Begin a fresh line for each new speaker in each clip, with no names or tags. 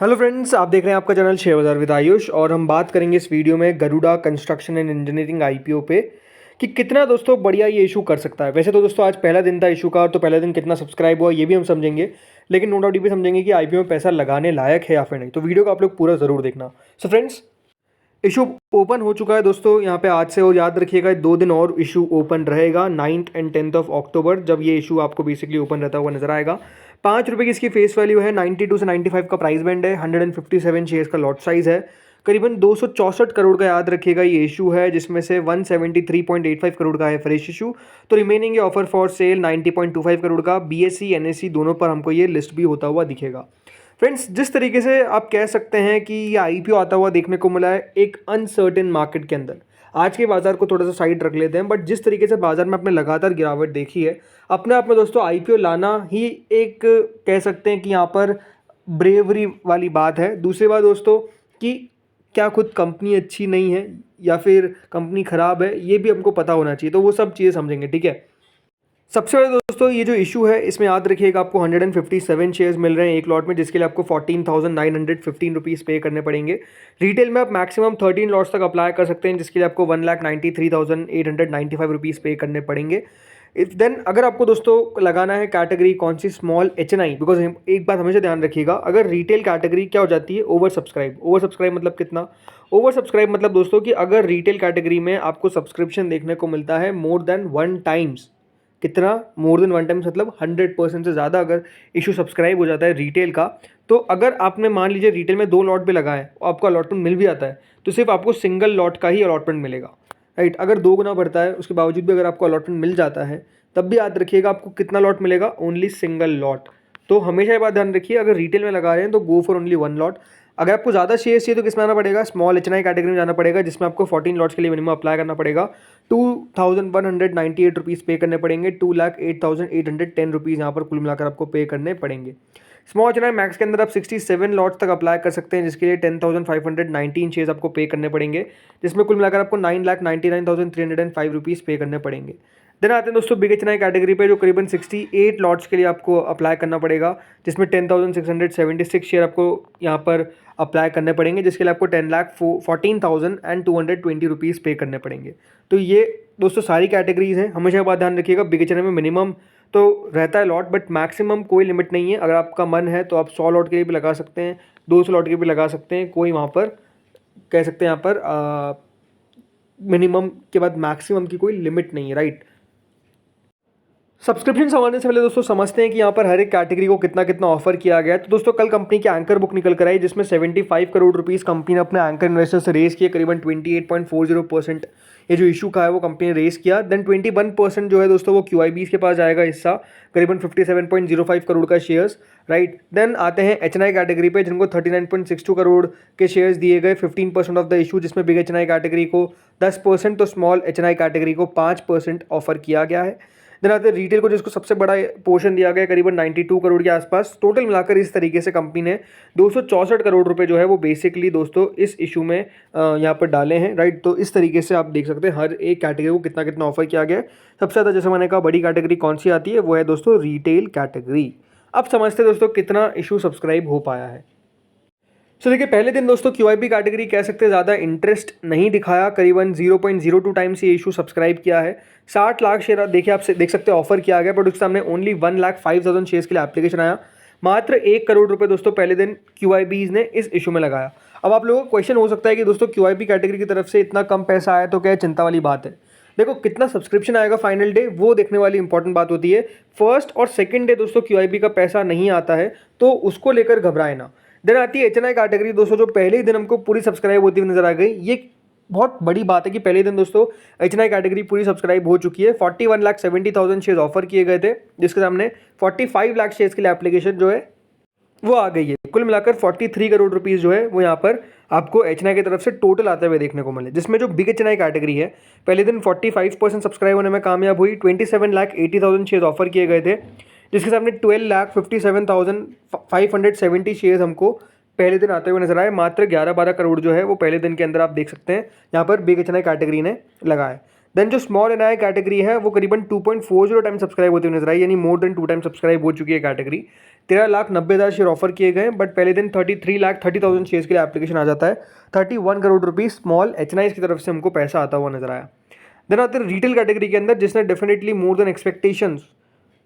Hello friends, आप देख रहे हैं आपका चैनल शेयर बाजार विद आयुष और हम बात करेंगे इस वीडियो में Garuda construction and engineering IPO पे कि कितना दोस्तों बढ़िया ये इशू कर सकता है। वैसे तो दोस्तों आज पहला दिन था इशू का, तो पहला दिन कितना सब्सक्राइब हुआ ये भी हम समझेंगे, लेकिन नो डाउट ये भी समझेंगे कि आईपीओ में पैसा लगाने लायक है या फिर नहीं। तो वीडियो को आप लोग पूरा ज़रूर देखना। सो फ्रेंड्स, इशू ओपन हो चुका है दोस्तों यहाँ पे आज से, और याद रखिएगा 2 दिन और इशू ओपन रहेगा 9th and 10th of October, जब ये इशू आपको बेसिकली ओपन रहता हुआ नजर आएगा। ₹5 की इसकी फेस वैल्यू है, 92 से 95 का प्राइस बैंड है, 157 शेयर्स का लॉट साइज है, करीबन 264 करोड़ का याद रखिएगा ये इशू है, जिसमें से 173.85 करोड़ का है फ्रेश इशू। तो remaining offer for sale 90.25 crore का बीएससी एनएससी दोनों पर हमको ये लिस्ट भी होता हुआ दिखेगा। फ्रेंड्स, जिस तरीके से आप कह सकते हैं कि ये आईपीओ आता हुआ देखने को मिला है एक अनसर्टेन मार्केट के अंदर, आज के बाजार को थोड़ा सा साइड रख लेते हैं, बट जिस तरीके से बाजार में आपने लगातार गिरावट देखी है, अपने आप में दोस्तों आईपीओ लाना ही एक कह सकते हैं कि यहाँ पर ब्रेवरी वाली बात है। दूसरी बात दोस्तों कि क्या खुद कंपनी अच्छी नहीं है या फिर कंपनी ख़राब है, ये भी हमको पता होना चाहिए, तो वो सब चीज़ें समझेंगे। ठीक है, सबसे पहले दोस्तों ये जो इशू है इसमें याद रखिएगा आपको 157 शेयर्स मिल रहे हैं एक लॉट में, जिसके लिए आपको 14,915 रुपीज़ पे करने पड़ेंगे। रिटेल में आप मैक्सिमम 13 लॉट्स तक अप्लाई कर सकते हैं, जिसके लिए आपको 1,93,895 रुपीज़ पे करने पड़ेंगे। इफ देन अगर आपको दोस्तों लगाना है कैटेगरी कौन सी, स्मॉल एचएनआई, बिकॉज एक बात हमेशा ध्यान रखिएगा, अगर रिटेल कैटेगरी क्या हो जाती है, ओवर सब्सक्राइब मतलब कितना, ओवर सब्सक्राइब मतलब दोस्तों कि अगर रिटेल कैटेगरी में आपको सब्सक्रिप्शन देखने को मिलता है मोर देन 1 टाइम्स, कितना मोर देन 1 टाइम्स मतलब 100% से ज़्यादा अगर इशू सब्सक्राइब हो जाता है रिटेल का, तो अगर आपने मान लीजिए रिटेल में 2 लॉट भी लगाए और आपको अलॉटमेंट मिल भी आता है, तो सिर्फ आपको सिंगल लॉट का ही अलॉटमेंट मिलेगा। राइट, अगर 2 गुना बढ़ता है उसके बावजूद भी अगर आपको अलॉटमेंट मिल जाता है, तब भी याद रखिएगा आपको कितना लॉट मिलेगा, ओनली सिंगल लॉट। तो हमेशा ये बात ध्यान रखिए, अगर रिटेल में लगा रहे हैं तो गो फॉर ओनली 1 लॉट। अगर आपको ज़्यादा शेयर चाहिए तो किस में आना पड़ेगा, स्मॉल एचएनआई कैटेगरी में जाना पड़ेगा, जिसमें आपको 14 लॉट्स के लिए मिनिमम अप्लाई करना पड़ेगा। 2,198 रुपीज़ पे करने पड़ेंगे, 2,08,810 रुपीज़ यहाँ पर कुल मिलाकर आपको पे करने पड़ेंगे। स्मॉल एचएनआई मैक्स के अंदर आप 67 लॉट्स तक अप्लाई कर सकते हैं, जिसके लिए 10,519 शेयर्स आपको पे करने पड़ेंगे, जिसमें कुल मिलाकर आपको 9,99,305 रुपीज़ पे करने पड़ेंगे। देन आते हैं दोस्तों बिग एचएनआई कैटेगरी पे, जो करीबन 68 लॉट्स के लिए आपको अप्लाई करना पड़ेगा, जिसमें 10,676 शेयर आपको यहाँ पर अप्लाई करने पड़ेंगे, जिसके लिए आपको 10,14,220 रुपीज़ पे करने पड़ेंगे। तो ये दोस्तों सारी कैटेगरीज हैं। हमेशा बात ध्यान रखिएगा, बिग एचएनआई में मिनिमम तो रहता है लॉट, बट मैक्सिमम कोई लिमिट नहीं है। अगर आपका मन है तो आप 100 लॉट के लिए भी लगा सकते हैं, 200 लॉट के लिए भी लगा सकते हैं, कोई वहाँ पर कह सकते हैं यहाँ पर मिनिमम के बाद मैक्सिमम की कोई लिमिट नहीं है। राइट, सब्सक्रिप्शन समझने से पहले दोस्तों समझते हैं कि यहाँ पर हर एक कैटेगरी को कितना कितना ऑफर किया गया है। तो दोस्तों कल कंपनी की एंकर बुक निकल कर आई, जिसमें 75 करोड़ रुपीस कंपनी ने अपने एंकर इन्वेस्टर से रेस किया, करीबन 28.40% ये जो इशू का है वो कंपनी ने रेस किया। देन 21% जो है दोस्तों वो QIBs के पास जाएगा हिस्सा, करीबन 57.05 करोड़ का शेयर्स। राइट, देन आते हैं एचएनआई कैटेगरी पे, जिनको 39.62 करोड़ के शेयर्स दिए गए, 15% ऑफ द इशू, जिसमें बिग एचएनआई कैटेगरी को 10%, तो स्मॉल एचएनआई कैटेगरी को 5% ऑफर किया गया है। देन आते हैं रिटेल को, जिसको सबसे बड़ा पोर्शन दिया गया, करीबन 92 करोड़ के आसपास। टोटल मिलाकर इस तरीके से कंपनी ने 264 करोड़ रुपए जो है वो बेसिकली दोस्तों इस इशू में यहाँ पर डाले हैं। राइट, तो इस तरीके से आप देख सकते हैं हर एक कैटेगरी को कितना कितना ऑफर किया गया है। सबसे ज़्यादा जैसे मैंने कहा बड़ी कैटेगरी कौन सी आती है, वो है दोस्तों रिटेल कैटेगरी। अब समझते हैं दोस्तों कितना इशू सब्सक्राइब हो पाया है। तो देखिए पहले दिन दोस्तों QIB कैटेगरी कह सकते हैं ज़्यादा इंटरेस्ट नहीं दिखाया, करीबन 0.02 टाइम्स ये इशू सब्सक्राइब किया है। 60 लाख शेयर देखिए आप देख सकते हैं ऑफर किया गया, बट उसके सामने ओनली 1,05,000 शेयर्स के लिए एप्लीकेशन आया। मात्र 1 करोड़ रुपए दोस्तों पहले दिन QIBs ने इस इशू में लगाया। अब आप लोगों को क्वेश्चन हो सकता है कि दोस्तों QIB कैटेगरी की तरफ से इतना कम पैसा आया तो क्या चिंता वाली बात है। देखो कितना सब्सक्रिप्शन आएगा फाइनल डे वो देखने वाली इंपॉर्टेंट बात होती है। फर्स्ट और सेकंड डे दोस्तों QIB का पैसा नहीं आता है, तो उसको लेकर घबराए ना। देन आती है एचएनआई कैटेगरी दोस्तों, जो पहले ही दिन हमको पूरी सब्सक्राइब होती हुई नजर आ गई। ये बहुत बड़ी बात है कि पहले दिन दोस्तों एचएनआई कैटेगरी पूरी सब्सक्राइब हो चुकी है। 41,70,000 शेयर्स ऑफर किए गए थे, जिसके सामने 45 लाख शेयर्स के लिए एप्लीकेशन जो है वो आ गई है। कुल मिलाकर 43 करोड़ रुपीज़ जो है वो यहाँ पर आपको एचएनआई की तरफ से टोटल आते हुए देखने को मिले, जिसमें जो बिग एचएनआई कैटेगरी है पहले दिन 45% सब्सक्राइब होने में कामयाब हुई। 27,80,000 शेयर्स ऑफर किए गए थे, जिसके सामने 12,57,570 शेयर्स हमको पहले दिन आते हुए नजर आए। मात्र 11-12 करोड़ जो है वो पहले दिन के अंदर आप देख सकते हैं यहाँ पर बिग एचएनआई कैटेगरी ने लगाए। देन जो स्मॉल एन आई कैटेगरी है वो करीबन 2.40 टाइम सब्सक्राइब होती हुई नजर आई, यानी मोर देन 2 टाइम सब्सक्राइब हो चुकी है कैटेगरी। 13,90,000 शेयर ऑफर किए गए, बट पहले दिन 33,30,000 शेयर्स के लिए एप्लीकेशन आ जाता है। 31 करोड़ रुपीज स्मॉल एचएनआईज की तरफ से हमको पैसा आता हुआ नजर आया। देन आते हैं रिटेल कैटेगरी के अंदर, जिसने डेफिनेटली मोर देन एक्सपेक्टेशंस,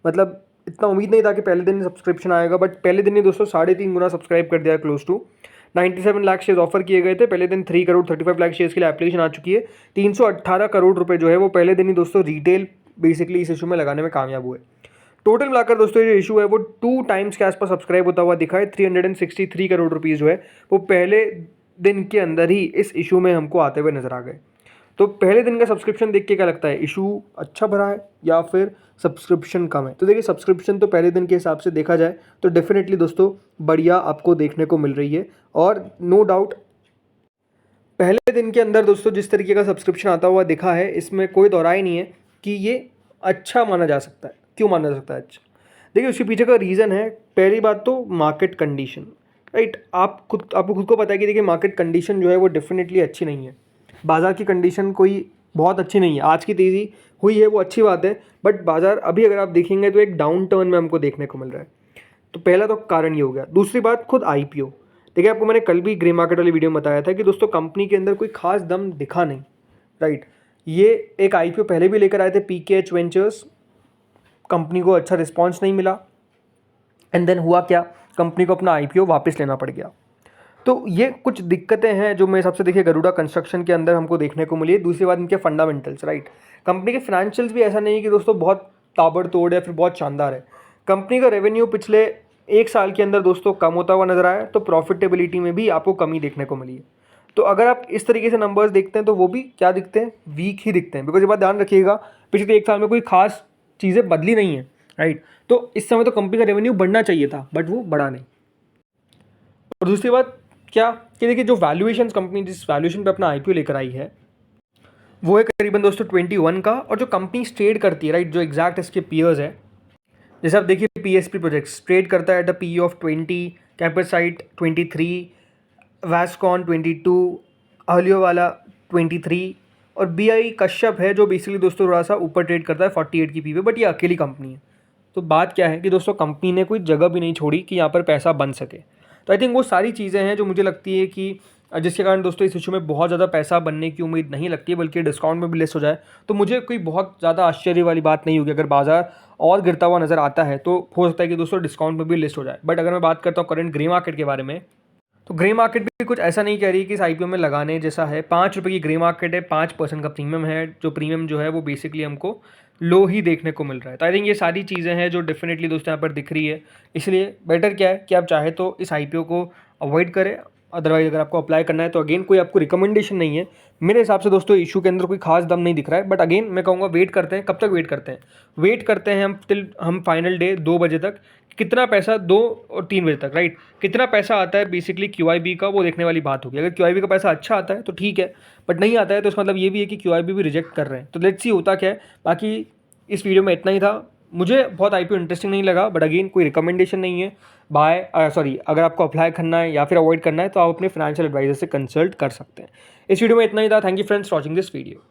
मतलब इतना उम्मीद नहीं था कि पहले दिन सब्सक्रिप्शन आएगा, बट पहले दिन ही दोस्तों 3.5 गुना सब्सक्राइब कर दिया, close to 97 lakh shares offer किए गए थे। पहले दिन 3 करोड़ 35 लाख शेयर्स के लिए एप्लीकेशन आ चुकी है। 318 करोड़ रुपए जो है वो पहले दिन ही दोस्तों रिटेल बेसिकली इस इशू में लगाने में कामयाब हुए। टोटल मिलाकर दोस्तों ये इशू है वो 2 टाइम्स के आसपास सब्सक्राइब होता हुआ दिखा है। 363 करोड़ रुपीज़ जो है वो पहले दिन के अंदर ही इस इशू में हमको आते हुए नजर आ गए। तो पहले दिन का सब्सक्रिप्शन देख के क्या लगता है, इशू अच्छा भरा है या फिर सब्सक्रिप्शन कम है? तो देखिए सब्सक्रिप्शन तो पहले दिन के हिसाब से देखा जाए तो डेफिनेटली दोस्तों बढ़िया आपको देखने को मिल रही है, और नो डाउट पहले दिन के अंदर दोस्तों जिस तरीके का सब्सक्रिप्शन आता हुआ दिखा है, इसमें कोई दौराई नहीं है कि ये अच्छा माना जा सकता है। क्यों माना जा सकता है अच्छा? देखिए उसके पीछे का रीज़न है, पहली बात तो मार्केट कंडीशन, राइट। आपको खुद को पता है कि देखिए मार्केट कंडीशन जो है वो डेफिनेटली अच्छी नहीं है। बाज़ार की कंडीशन कोई बहुत अच्छी नहीं है। आज की तेज़ी हुई है वो अच्छी बात है, बट बाज़ार अभी अगर आप देखेंगे तो एक डाउन टर्न में हमको देखने को मिल रहा है। तो पहला तो कारण ये हो गया। दूसरी बात खुद आईपीओ, देखिए आपको मैंने कल भी ग्रे मार्केट वाली वीडियो में बताया था कि दोस्तों कंपनी के अंदर कोई खास दम दिखा नहीं, राइट। ये एक आईपीओ पहले भी लेकर आए थे पीकेएच वेंचर्स, कंपनी को अच्छा रिस्पॉन्स नहीं मिला, एंड देन हुआ क्या, कंपनी को अपना आईपीओ वापस लेना पड़ गया। तो ये कुछ दिक्कतें हैं जो मेरे हिसाब से देखिए गरुड़ा कंस्ट्रक्शन के अंदर हमको देखने को मिली है। दूसरी बात इनके फंडामेंटल्स, राइट। कंपनी के फाइनेंशियल्स भी ऐसा नहीं है कि दोस्तों बहुत ताबड़तोड़ या फिर बहुत शानदार है। कंपनी का रेवेन्यू पिछले 1 साल के अंदर दोस्तों कम होता हुआ नजर आया, तो प्रॉफिटेबिलिटी में भी आपको कमी देखने को मिली है। तो अगर आप इस तरीके से नंबर्स देखते हैं तो वो भी क्या दिखते हैं, वीक ही दिखते हैं। बिकॉज ये बात ध्यान रखिएगा, पिछले 1 साल में कोई खास चीज़ें बदली नहीं है, राइट। तो इस समय तो कंपनी का रेवेन्यू बढ़ना चाहिए था, बट वो बढ़ा नहीं। और दूसरी बात क्या कि देखिए जो वैल्यूएशन कंपनी जिस वैल्यूएशन पे अपना आईपीओ लेकर आई है वो है करीबन दोस्तों 21 का, और जो कंपनी ट्रेड करती है, राइट, जो एग्जैक्ट इसके पीयर्स है, जैसे आप देखिए पीएसपी प्रोजेक्ट्स ट्रेड करता है एट अ पीई ऑफ 20, कैपेसाइट 23, वैस्कॉन 22, अहलियो वाला 23, और बीआई कश्यप है जो बेसिकली दोस्तों थोड़ा सा ऊपर ट्रेड करता है 48 की पी पे, बट ये अकेली कंपनी है। तो बात क्या है कि दोस्तों कंपनी ने कोई जगह भी नहीं छोड़ी कि यहाँ पर पैसा बन सके। तो आई थिंक वो सारी चीज़ें हैं जो मुझे लगती है कि जिसके कारण दोस्तों इस इशू में बहुत ज़्यादा पैसा बनने की उम्मीद नहीं लगती है, बल्कि डिस्काउंट में भी लिस्ट हो जाए तो मुझे कोई बहुत ज़्यादा आश्चर्य वाली बात नहीं होगी। अगर बाजार और गिरता हुआ नज़र आता है तो हो सकता है कि दोस्तों डिस्काउंट में भी लिस्ट हो जाए। बट अगर मैं बात करता हूँ करंट ग्रे मार्केट के बारे में, तो ग्रे मार्केट भी कुछ ऐसा नहीं कह रही कि इस आईपीओ में लगाने जैसा है। 5 रुपये की ग्रे मार्केट है, 5% का प्रीमियम है, जो प्रीमियम जो है वो बेसिकली हमको लो ही देखने को मिल रहा है। तो आई थिंक ये सारी चीज़ें हैं जो डेफिनेटली दोस्तों यहाँ पर दिख रही है। इसलिए बेटर क्या है कि आप चाहे तो इस आईपीओ को अवॉइड करें, अदरवाइज अगर आपको अप्लाई करना है तो अगेन कोई आपको रिकमेंडेशन नहीं है। मेरे हिसाब से दोस्तों इशू के अंदर कोई खास दम नहीं दिख रहा है, बट अगेन मैं कहूँगा वेट करते हैं। कब तक वेट करते हैं? वेट करते हैं हम फाइनल डे 2 बजे तक, कितना पैसा 2 और 3 बजे तक, राइट, कितना पैसा आता है बेसिकली क्यूआईबी का, वो देखने वाली बात होगी। अगर क्यूआईबी का पैसा अच्छा आता है तो ठीक है, बट नहीं आता है तो इसका मतलब ये भी है कि क्यूआईबी भी रिजेक्ट कर रहे हैं। तो लेट्स सी होता क्या है। बाकी इस वीडियो में इतना ही था। मुझे बहुत आईपीओ इंटरेस्टिंग नहीं लगा, बट अगेन कोई रिकमेंडेशन नहीं है। अगर आपको अप्लाई करना है या फिर अवॉइड करना है तो आप अपने फाइनेंशियल एडवाइजर से कंसल्ट कर सकते हैं। इस वीडियो में इतना ही था। Thank you friends for watching this video.